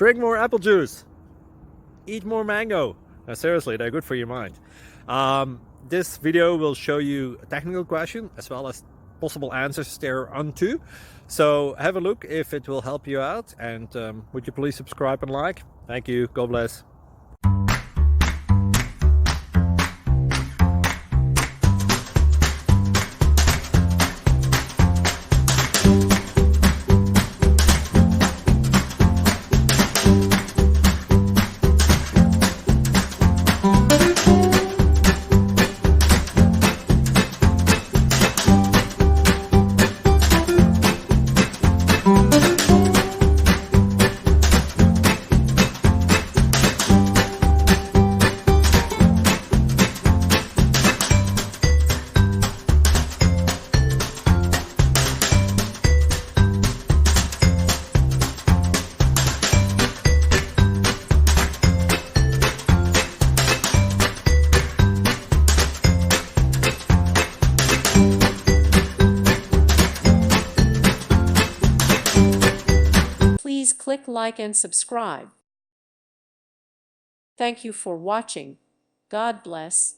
Drink more apple juice. Eat more mango. Now, seriously, they're good for your mind. This video will show you a technical question as well as possible answers thereunto. So have a look if it will help you out, and would you please subscribe and like? Thank you. God bless. Please click like and subscribe. Thank you for watching. God bless.